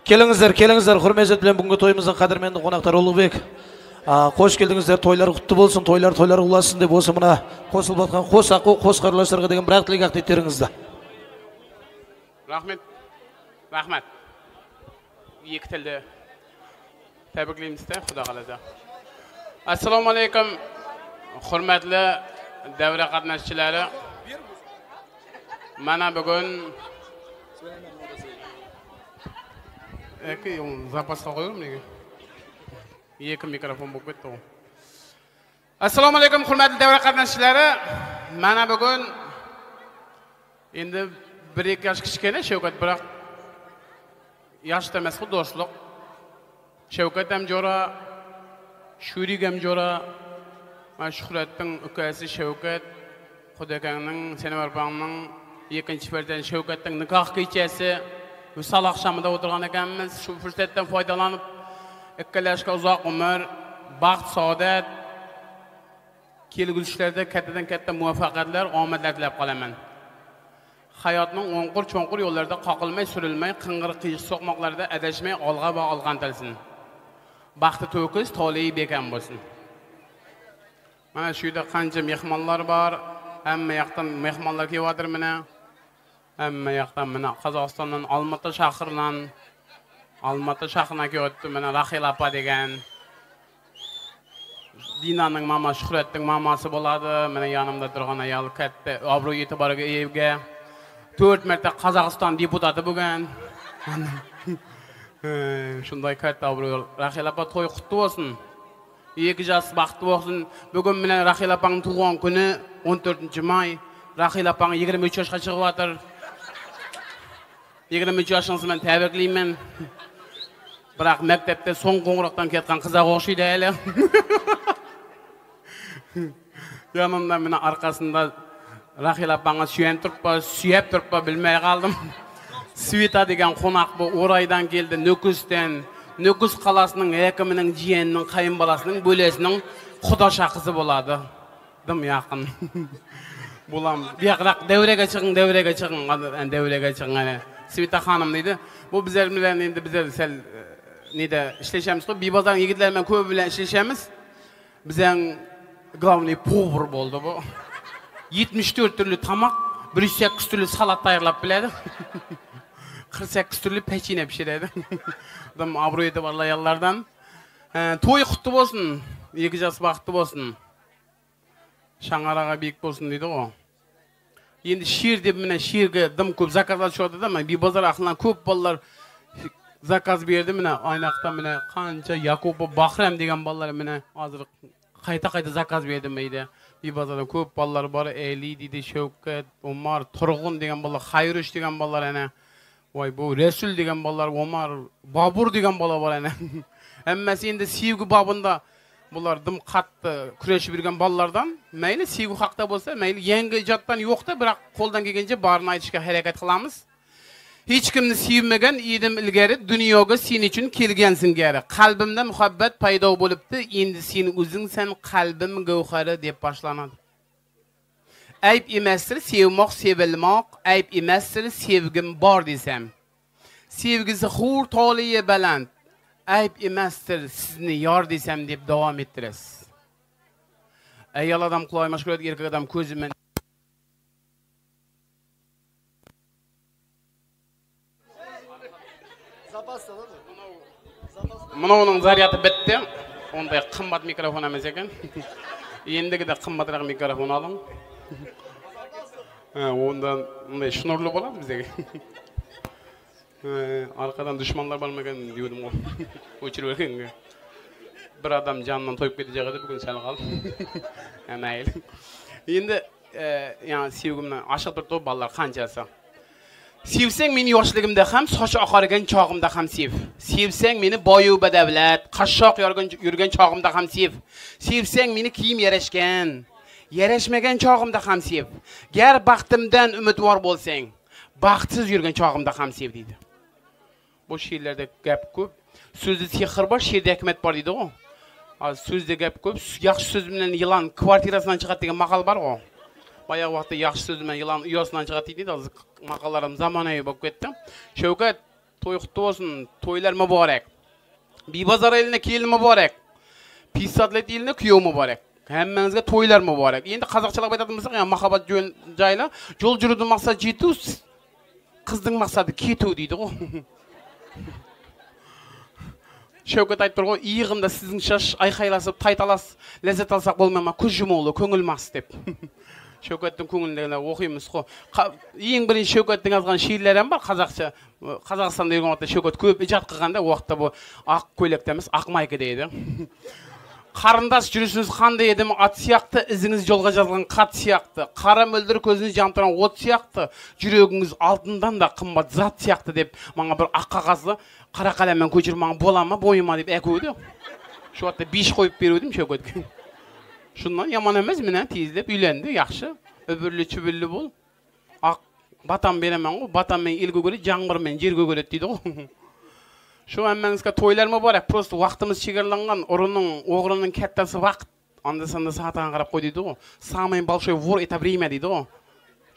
Келіңіздер, құрмет bilen бүгінгі тойымыздың қадірменді қонақтары Ұлыбек. Қош келдіңіздер, тойлар құтты болсын, тойлар ұласын деп осы мына қосылып жатқан қос аққу, қос қаруластарға деген бір тілек ниеттеріңізді. Рахмет. Екі тілді тәбриклейміз де, Құда қаласа. Ассаламу алейкум, құрметлі дәуре қатынасшылары. Мана бүгін запасқа қойырым неге? Екі микрофон болып кетті ғой. Ассаламу алейкум, құрметті дәуре қатынасшылары. Мана бүгін енді бір-екі яш кішкене Шевкет, бірақ яшты емес қой, досылық. Шевкет әм жора, Шурик әм жора, Шүхреттің үкәсі Шевкет, Құдекеңнің, сенім арпаңның екінші перден Шевкеттің никах кечесі, Үсал ақшамында отырған екеніміз, шу фүрсеттен файдаланып, ikkalashga uzoq umr, baxt, saodat, kelgusida kattadan-katta muvaffaqiyatlar, omadlar tilab qolaman. Hayotning o'nqir-cho'nqir yo'llarida qoqilmay, surilmay, qing'ir-qiyiq so'qmoqlarda adashmay olg'a va olg'antilsin. Baxti to'kis, toliyi bekam bo'lsin. Mana shu yerda qancha mehmonlar bor, hamma yoqdan mehmonlar kelyaptir mana. Hamma yoqdan mana Qozog'istondan Olmata shahridan kelyapti, mana Rahil opa degan. Dinaning mamasi, Shuhratning mamasi bo'ladi. Mana yonimda turgan ayol katta obro' e'tiboriga ega. 4 marta Qozog'iston deputati bo'lgan. Shunday katta obro'. Rahil opa to'y qutlu bo'lsin. 2 jas baxtli bo'lsin. Bugun bilan Rahil opaning tug'ilgan kuni 14-may. Rahil opang 23 yoshga chiqyaptir. 23 yoshingiz bilan tabriklayman. Biroq maktabda so'ng qo'ng'iroqdan ketgan qizga o'xshaydi hali. Yanımda meni arkasında Rahil opangga suyab turibdi, bilmay qoldim. Sveta degan qo'noq bu O'raydan keldi, Nukus qalasining hokimining jiyanining qayinbolasining bo'lasining xudosh qizi bo'ladi. Dim yaqin. Bulam biroq davrega chiqing, davrega chiqing ana. Sveta xonim deydi. Bu bizlar bilan endi bizlar sal nida ishlashamiz, Bibozor yigitlar bilan ko'p bilan ishlashamiz. Bizning главный повар bo'ldi bu. 74 turli tamoq, 108 turli salat tayyorlab biladi. 48 turli pechine pishiradi. Dim obro' e'tiborli ayollardan. To'y qutlu bo'lsin, 2 jas baxtli bo'lsin. Shang'araga bek bo'lsin deydi u. Endi she'r deb mana she'rga dim ko'p zakazlar tushadi-da, men Bibozor ahlan ko'p bolalar zakaz berdi, mana oynaqda mana qancha Yakubo Bahram degan bolalar mana hozir qayta zakaz berdim deydi. Bibozorda ko'p bolalar bor, Eli deydi, Shavkat, Umar, Turg'un degan bolalar, Xayrush degan bolalar ana. Voy bu Rasul degan bolalar, Umar, Bobur degan bola bor ana. Hammasi endi sevgi babında bular dim qattiq kurashib yurgan bolalardan, mayli sevgi haqida bo'lsa, mayli yangi ijoddan yo'qda, biroq qo'ldan kelgancha barini aytishga harakat qilamiz. Hech kimni sevmagan edim ilgari, dunyoga sen uchun kelgansin gari. Qalbimda muhabbat paydo bo'libdi, endi sen o'zingsan qalbim gavhari deb boshlanadi. Ayb emasdir sevmoq, sevilmoq, ayb emasdir sevgim bor desam. Sevgisi hur toliye baland, ayb emasdir sizni yor desam deb davom ettirasiz. Ayol odam quloy mashg'ulot, erkak odam ko'ziman. Bunun zaryatı bitti. Onda qimmat mikrofon emas ekan. Endigida qimmatroq mikrofon oling. Ondan bunday shnurli bo'ladi bizga. Arqadan dushmanlar bo'lmagan dedim o. O'chirib berganga. Bir odam jonidan to'yib ketajak edi, bugun sal qoldi. Mayli. Endi yani sevgimdan oshiq turibdi bolalar qanchasi. Sevsang meni yoshligimda ham, sochi oqargan chog'imda ham sev. Sevsang meni boyu badavlat, qashshoq yurgan chog'imda ham sev. Sevsang meni kiyim yarashmagan chog'imda ham sev. Gar baxtimdan umidvor bo'lsang, baxtsiz yurgan chog'imda ham sev deydi. Bu she'rlarda gap ko'p, so'zda sehr bor, she'rda hikmat bor deydi-ku. So'zda gap ko'p, yaxshi so'z bilan yilon kvartirasidan chiqadi degan maqol bor-ku. Bayağı vaqtda yaxshi so'z bilan yilon uyasidan chiqadi deydi. Hozir maqollarim zamonaviy bo'lib ketdi. Shavkat той құтты болсын, тойлар мүбарак. Бибазар еліне келін мүбарак. Писатлет еліне күйеу мүбарак. Әммәңізге тойлар мүбарак. Енді қазақшалап айтатын болсақ, махаббат жайлы, жол жүрудің мақсаты жету, қыздың мақсаты кету дейді ғой. Шәукет айтып тұр ғой, иығымда сіздің шаш айқайласып, тайталас, ләззат алсақ болмама, көз жұмулы, көңіл мас деп. Шәукеттің көңілдегіне оқимыз ғой. Ең бірінші Шәукеттің жазған шиірлері бар, қазақша. Қазақстанда жүрген уақытта Шәукет көп ижат қылғанда уақытта бұл ақ көйлекте емес, ақ майка дейді. Қарындас жүрісіңіз қандай едім, ат сияқты, ізіңіз жолға жазған қат сияқты, қара мөлдір көзіңіз жантыран от сияқты, жүрегіңіз алтындан да қымбат зат сияқты деп, маңа бір ақ қағазды қара қаламмен көшір, маңа бола ма, бойыма деп әкөді. Шу атта 5 қойып берудім Шәукетке. Шуннан яман емес, міне тезлеп үйленді, яқшы, өбірлі чүбірлі бол. Ақ батам беремен ғой, батаммен елге көреді, жаңбырмен жерге көреді дейді ғой. Шу әммәңізге тойлар ма бар, просто вақтымыз шегерланған, ұрының, оғырының кәттасы вақт, анда-санда сағатаған қарап қой дейді ғой. Самый большой вор это время дейді ғой.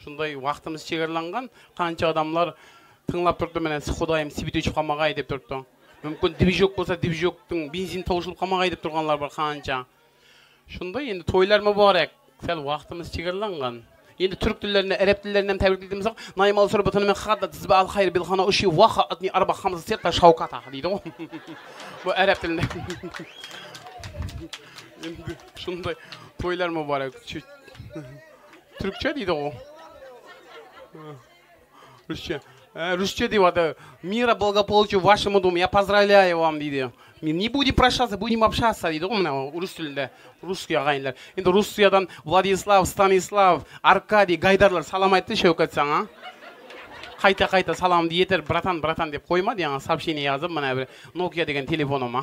Шундай вақтымыз шегерланған, қанша адамлар тыңлап тұрды, менен Құдайым себет өшіп қалмағай деп тұрды. Мүмкін движок болса, движоктың бензин таусылып қалмағай деп тұрғанлар бар қанша. Шундай енді тойлар ма бар, сәл вақтымыз шегерланған. Енді түрік тіллеріне, әреп тіллерінен тәбіркелдіміз ақ, наймал сұры бұтынымен қағадда тізбі ал-хайр білхана үші уақа атни арба қамызы сетта шауката дейді ғой. Бұл әреп тілінде. Шундай тойлар ма бар, түрікше дейді ғой. Русче дейді вады, мира благополучия вашему дому, я поздравляю вам дейді. Не будем прощаться, будем общаться дейді ғой, мына орыс тілінде, русский ағайындар. Енді Русиядан Владислав, Станислав, Аркадий, Гайдарлар салам айтты Шәукет саңа. Қайта-қайта саламды етер, братан деп қоймады, яңа сообщение жазып, мына бір Nokia деген телефоныма.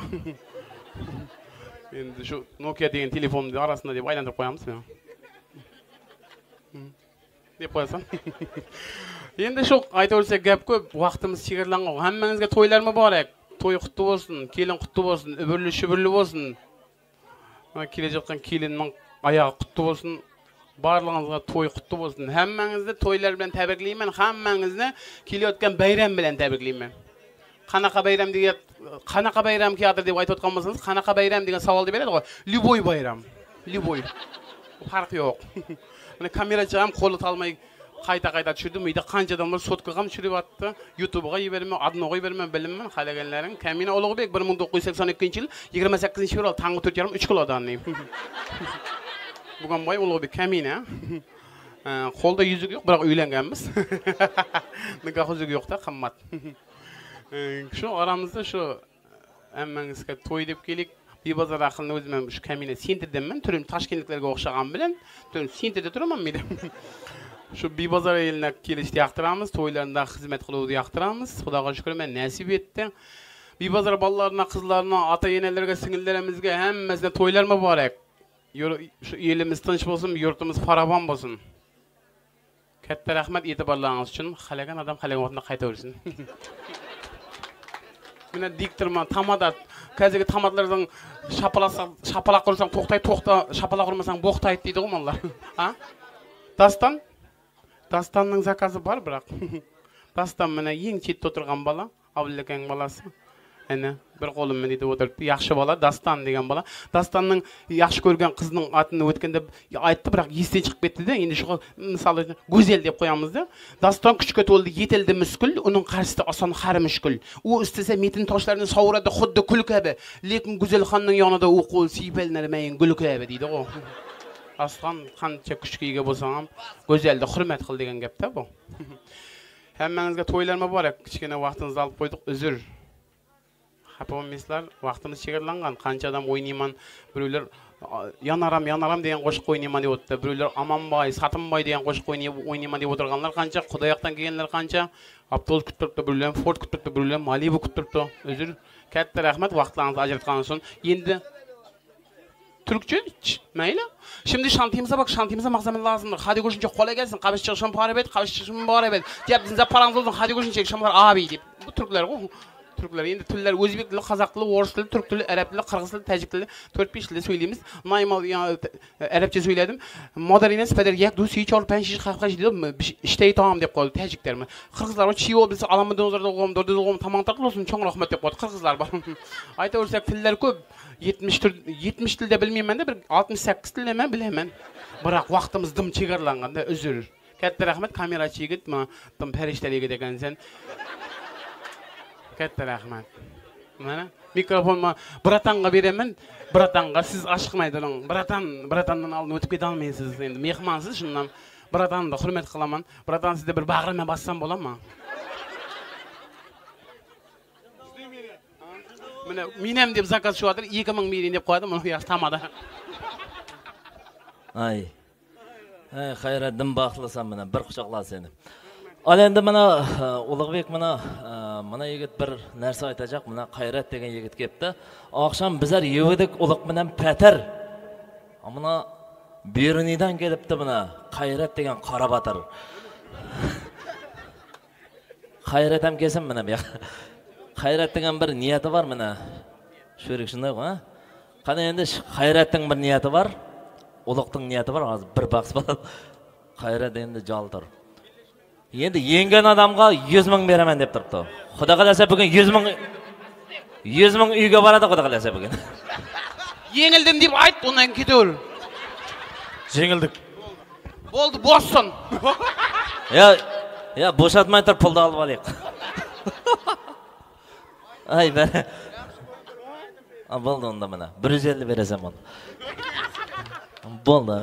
Енді шу Nokia деген телефонымды арасында деп айландырып қоямыз. Деп қоясың. Енді шу айта өрсе гәп көп, уақытымыз шегерланған. Әммәңізге тойлар ма бар? Той құтты болсын, келін құтты болсын, үбірлі шүбірлі болсын. Келе жатқан келіннің аяғы құтты болсын, барлығыңызға той құтты болсын. Әммәңізді тойлар білен тәбірлеймен, әммәңізді келе өткен байрам білен тәбірлеймен. Қанақа байрам кеатыр деп айтып отқан болсаңыз, қанақа байрам деген сауалды береді ғой. Любой байрам, любой. Farq жоқ. Камера жағам, қолы талмай қайта түсірдім, үйде қанша адамдар соткаға түсіріп атты, ютубыға ебермен, адына қой бермен, біліммен, қалағанларың. Кәмина Ұлығбек 1982 жыл 28 февраль таңғы 4:30 3 килодан. Бұған бай Ұлығбек кәмина. Қолда yüzük жоқ, бірақ үйленгенбіз. Никах yüzük жоқ та, қымбат. Шу арамызда шу әммәңізге той деп келік. Бибазар ақылны өзімен кәмина сентірденмен, түрім ташкентлерге оқшаған білен, түрім сентірде тұрман мейдім. Шу Бибазар еліне келішті яқтырамыз, тойларында қызмет қылуды яқтырамыз. Құдаға шүкір мен нәсіп етті. Бибазар балаларына, қызларына, ата-енелерге, сіңілдерімізге әммәсіне тойлар ма бар әк? Еліміз тыныш болсын, йұртымыз парабан болсын. Кәтті рахмет етібарларыңыз үшін, қалаған адам қалаған уақытында қайта өрсін. Мені дикторман, тамадат, қазіргі тамадлардың шапалақ ұрсаң тоқта, шапалақ ұрмасаң боқтайды дейді ғой малар. Дастан? Dastanның заказы бар бірақ. Дастан міне ең четте отырған бала, Абдылекең баласы. Әне, бір қолыммен дейді отырып, яқшы бала, Дастан деген бала. Daстанның яқшы көрген қызының атын өткенде айтты, бірақ естен шығып кетті де, енді шұғыл, мысалы, Гүзел деп қоямыз да. Дастан күшке толды, етелді мүскіл, оның қарсыда асан қары мүшкіл. О істесе метін ташларының сауырады құдды күл кәбі. Лекін Гүзел ханның янында оқуыл сейбелінер мәйін гүл кәбі дейді ғой. Асқан қанша күшке еге болсаңам, Гүзелді құрмет қыл деген кәп та бұл. Әммәңізге тойлар ма бар, кішкене уақытыңызды алып қойдық, үзір. Хапа болмайсыздар, уақытымыз шегерланған. Қанша адам ойнайман, біреулер янарам деген қошық ойнайман деп отты. Біреулер Аманбай, Сатымбай деген қошық ойнайман деп отырғанлар қанша, Құдаяқтан келгенлер қанша, автобус күттіріпті, біреулер Форд күттіріпті, біреулер Малибу күттіріпті. Үзір, кәтті рахмет, уақытларыңызды ажыратқаннан соң. Енді Türkçe meyle. Şimdi şantiyemize bak, şantiyemize malzeme lazımdır. Hadi koşun çek, kolay gelsin. Kabeş çıkışın para bet, kabeş çıkışın para bet. Cebinize paranız olsun, hadi koşun çek, şamlar abi deyip. Bu Türkler o. Türkler. Endi tillar Özbek tili, Qozaq tili, O'rus tili, Türk tili, Arab tili, Qirg'iz tili, Tajik tili 4-5 tilda söyleyimiz. Maymal Arabça söyledim. Modarines peder yak du suyu çol penşiş qaqaş dedim. İşte tamam dep qo'ydi Tajiklarmi. Qirg'izlar o çiyo bilsa alamdan ozarda qo'm, dorda qo'm tamam taqil olsun, cho'ng rahmat dep qo'ydi Qirg'izlar bor. Aytaversak tillar ko'p. 70 tilde bilmeymen de bir 68 tilde men bilemen. Biroq vaqtimiz dim chegarlanganda uzr. Katta rahmat kamerachi yigit, dim farishtali yigit ekansan. Katta rahmat. Mana mikrofonni bratanga beraman. Bratanga siz aşıqmaydiring. Bratandan oldin o'tib keta olmaysiz. Endi mehmonsiz, shundan bratanni hurmat qilaman. Bratan sizga bir bag'rima bassam bo'ladimi? Mana minem deb zakaz shu adir 2000 bering deb qo'ydim, uni yaxshi tamada. Ay. Ay, Xayriddin baxtlisan mana bir quchoqlar seni. Al endi mana Ulug'bek mana yigit bir narsa aytacak. Mana Qayrat degan yigit kelibdi. Oqshom bizlar yedik Ulug' bilan Patar. Mana Berunidan kelibdi mana Qayrat degan qora batir. Qayrat ham kelsin mana bu yoqqa. Qayrat degan bir niyati var mana. Sho'rik shunday-ku, ha? Qani endi Qayratning bir niyati var. Ulug'ning niyati var. Hozir bir bahs bor. Qayrat endi joldir. Endi yengan odamga 100 ming beraman deb turibdi. Xudo qalasa bugun 100 ming uyga boradi, xudo qalasa bugun. Yengildim deb ayt, undan ketaver. Жеңілдік. Bo'ldi, bossin. Ya bo'shatmay turib pulni olib olaylik. Ay bana. Bo'ldi onda mana. 150 berasan bana. Bo'ldi.